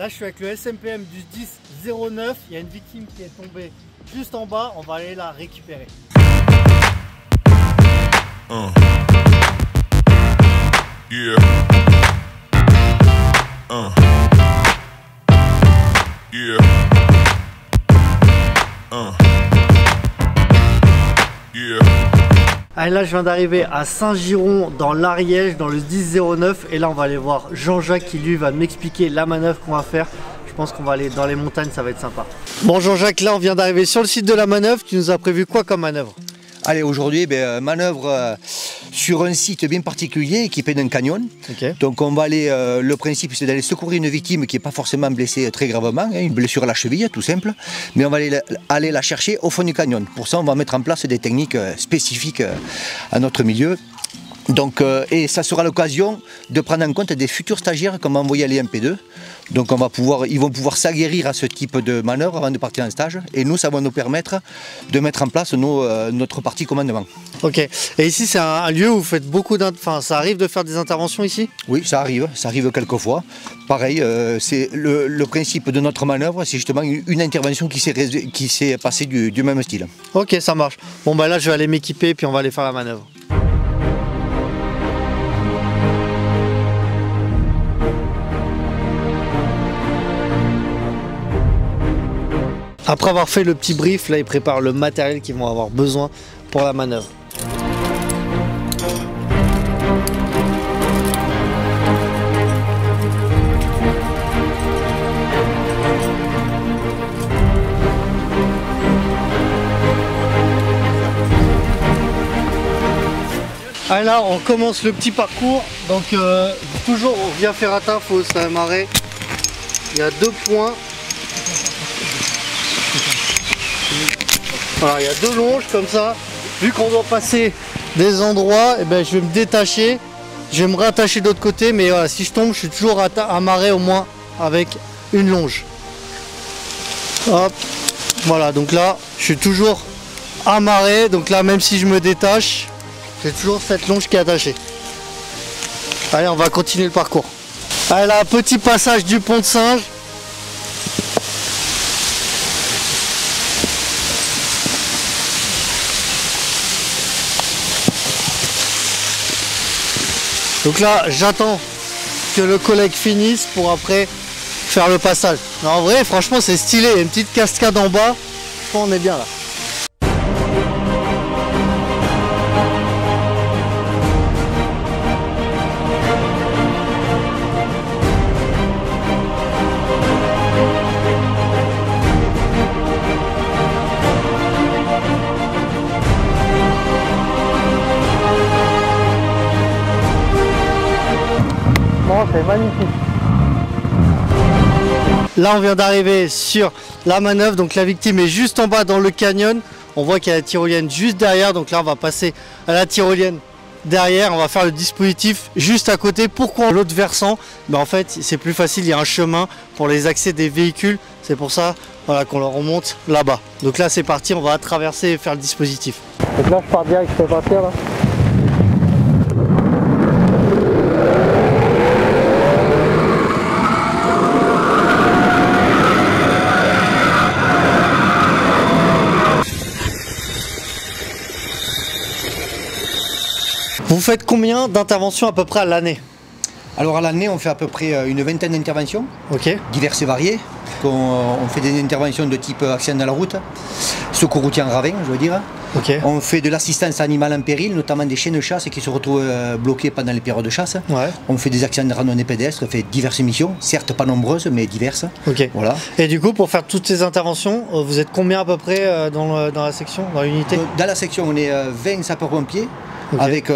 Là, je suis avec le SMPM du 10-09. Il y a une victime qui est tombée juste en bas. On va aller la récupérer. Yeah. Yeah. Yeah. Allez, là, je viens d'arriver à Saint-Giron dans l'Ariège, dans le 10-09. Et là, on va aller voir Jean-Jacques qui, lui, va m'expliquer la manœuvre qu'on va faire. Je pense qu'on va aller dans les montagnes, ça va être sympa. Bon, Jean-Jacques, là, on vient d'arriver sur le site de la manœuvre. Tu nous as prévu quoi comme manœuvre? Allez, aujourd'hui, manœuvre sur un site bien particulier équipé d'un canyon. Okay. Donc on va aller, le principe c'est d'aller secourir une victime qui n'est pas forcément blessée très gravement, hein, une blessure à la cheville tout simple, mais on va aller la chercher au fond du canyon. Pour ça on va mettre en place des techniques spécifiques à notre milieu. Donc, et ça sera l'occasion de prendre en compte des futurs stagiaires qu'on va envoyer à l'EMP2. Donc ils vont pouvoir s'aguerrir à ce type de manœuvre avant de partir en stage. Et nous, ça va nous permettre de mettre en place notre partie commandement. Ok. Et ici, c'est un lieu où vous faites beaucoup d'interventions. Enfin, ça arrive de faire des interventions ici? Oui, ça arrive quelquefois. Pareil, c'est le principe de notre manœuvre, c'est justement une intervention qui s'est passée du même style. Ok, ça marche. Bon, bah là, je vais aller m'équiper et puis on va aller faire la manœuvre. Après avoir fait le petit brief, là ils préparent le matériel qu'ils vont avoir besoin pour la manœuvre. Allez, là on commence le petit parcours. Donc toujours via Ferrata, il faut s'amarrer. Il y a 2 points. Voilà, il y a 2 longes comme ça. Vu qu'on doit passer des endroits, et ben, je vais me détacher. Je vais me rattacher de l'autre côté. Mais voilà, si je tombe, je suis toujours amarré au moins avec une longe. Hop. Voilà, donc là, je suis toujours amarré. Donc là, même si je me détache, j'ai toujours cette longe qui est attachée. Allez, on va continuer le parcours. Allez, là, petit passage du pont de Singe. Donc là, j'attends que le collègue finisse pour après faire le passage. Mais en vrai, franchement, c'est stylé. Il y a une petite cascade en bas. Je pense qu'on est bien là. C'est magnifique. Là on vient d'arriver sur la manœuvre, donc la victime est juste en bas dans le canyon. On voit qu'il y a la tyrolienne juste derrière, donc là on va passer à la tyrolienne derrière. On va faire le dispositif juste à côté. Pourquoi l'autre versant? En fait c'est plus facile, il y a un chemin pour les accès des véhicules. C'est pour ça voilà, qu'on leur remonte là-bas. Donc là c'est parti, on va traverser et faire le dispositif. Donc là je pars direct, je peux partir là. Vous faites combien d'interventions à peu près à l'année? Alors à l'année, on fait à peu près une vingtaine d'interventions, diverses et variées. On fait des interventions de type accident de la route, secours routier en ravin, je veux dire. On fait de l'assistance animale en péril, notamment des chiens de chasse qui se retrouvent bloqués pendant les périodes de chasse. On fait des accidents de randonnée pédestre, on fait diverses missions, certes pas nombreuses, mais diverses. Voilà. Et du coup, pour faire toutes ces interventions, vous êtes combien à peu près dans la section, dans l'unité? Dans la section, on est 20 sapeurs-pompiers. Avec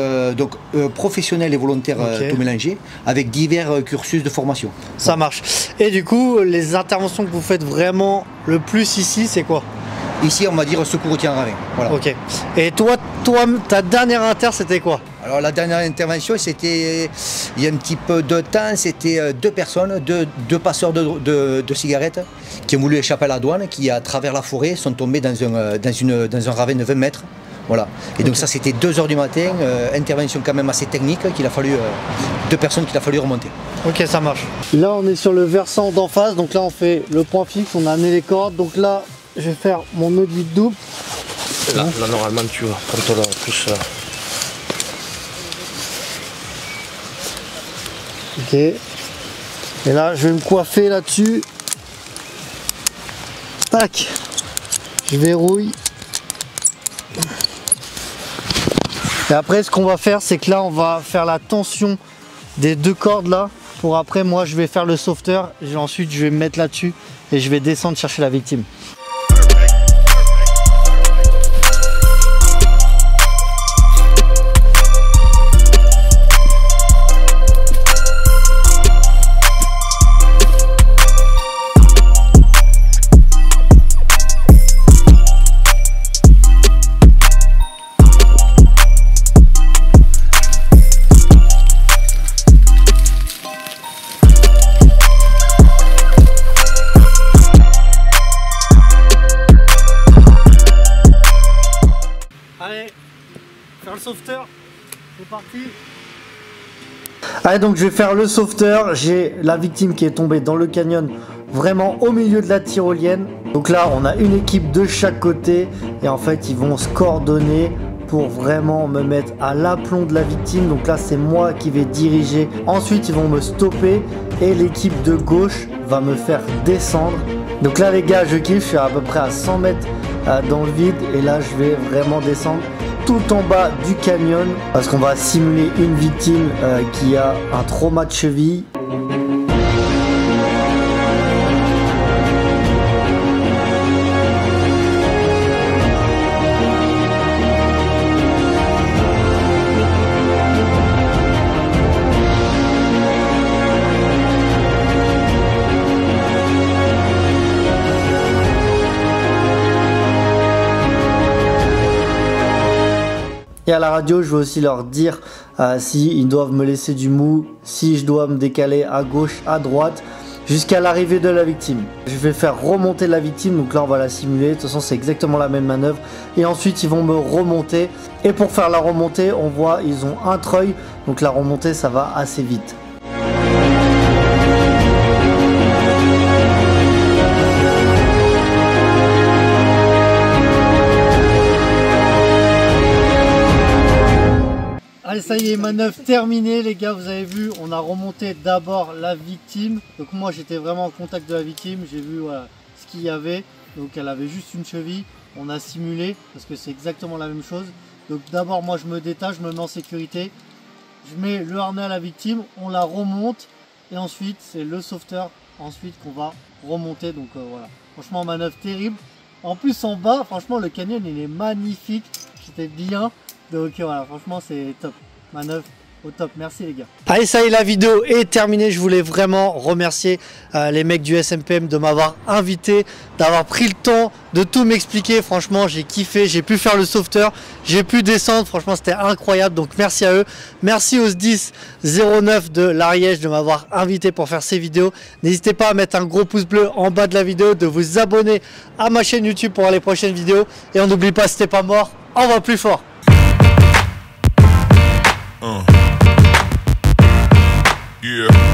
professionnels et volontaires tout mélangés, avec divers cursus de formation. Ça marche. Et du coup, les interventions que vous faites vraiment le plus ici, c'est quoi? Ici, on va dire secours routier en ravin. Voilà. Et toi, ta dernière inter, c'était quoi? Alors la dernière intervention, c'était il y a un petit peu de temps, c'était 2 personnes, deux passeurs de cigarettes qui ont voulu échapper à la douane, qui à travers la forêt sont tombés dans un ravin de 20 mètres. Voilà. Et donc ça c'était 2 h du matin, intervention quand même assez technique, qu'il a fallu 2 personnes qu'il a fallu remonter. Ok, ça marche. Là on est sur le versant d'en face, donc là on fait le point fixe, on a amené les cordes, donc là je vais faire mon nœud de 8 double. Là normalement tu vois, quand on a plus... Ok. Et là je vais me coiffer là-dessus. Tac. Je verrouille. Et après ce qu'on va faire, c'est que là on va faire la tension des 2 cordes là. Pour après moi je vais faire le sauveteur. Et ensuite je vais me mettre là-dessus et je vais descendre chercher la victime. Allez, faire le sauveteur, c'est parti. Allez, donc je vais faire le sauveteur. J'ai la victime qui est tombée dans le canyon, vraiment au milieu de la tyrolienne. Donc là, on a une équipe de chaque côté et en fait, ils vont se coordonner pour vraiment me mettre à l'aplomb de la victime. Donc là, c'est moi qui vais diriger. Ensuite, ils vont me stopper et l'équipe de gauche va me faire descendre. Donc là, les gars, je kiffe. Je suis à peu près à 100 mètres dans le vide et là je vais vraiment descendre tout en bas du canyon parce qu'on va simuler une victime qui a un trauma de cheville. Et à la radio, je vais aussi leur dire s'ils doivent me laisser du mou, si je dois me décaler à gauche, à droite, jusqu'à l'arrivée de la victime. Je vais faire remonter la victime, donc là on va la simuler, de toute façon c'est exactement la même manœuvre. Et ensuite ils vont me remonter. Et pour faire la remontée, on voit ils ont un treuil, donc la remontée ça va assez vite. Allez, ça y est, manœuvre terminée les gars, vous avez vu, on a remonté d'abord la victime. Donc moi j'étais vraiment en contact de la victime, j'ai vu voilà, ce qu'il y avait. Donc elle avait juste une cheville, on a simulé parce que c'est exactement la même chose. Donc d'abord moi je me détache, je me mets en sécurité, je mets le harnais à la victime, on la remonte et ensuite c'est le sauveteur ensuite qu'on va remonter. Donc voilà, franchement manœuvre terrible. En plus en bas, franchement le canyon il est magnifique, j'étais bien. Donc voilà, franchement c'est top, manœuvre au top, merci les gars. Allez, ça y est, la vidéo est terminée. Je voulais vraiment remercier les mecs du SMPM de m'avoir invité, d'avoir pris le temps de tout m'expliquer. Franchement j'ai kiffé, j'ai pu faire le sauveteur, j'ai pu descendre, franchement c'était incroyable, donc merci à eux. Merci aux 10-09 de l'Ariège de m'avoir invité pour faire ces vidéos. N'hésitez pas à mettre un gros pouce bleu en bas de la vidéo, de vous abonner à ma chaîne YouTube pour les prochaines vidéos. Et on n'oublie pas, si t'es pas mort, on va plus fort. Yeah.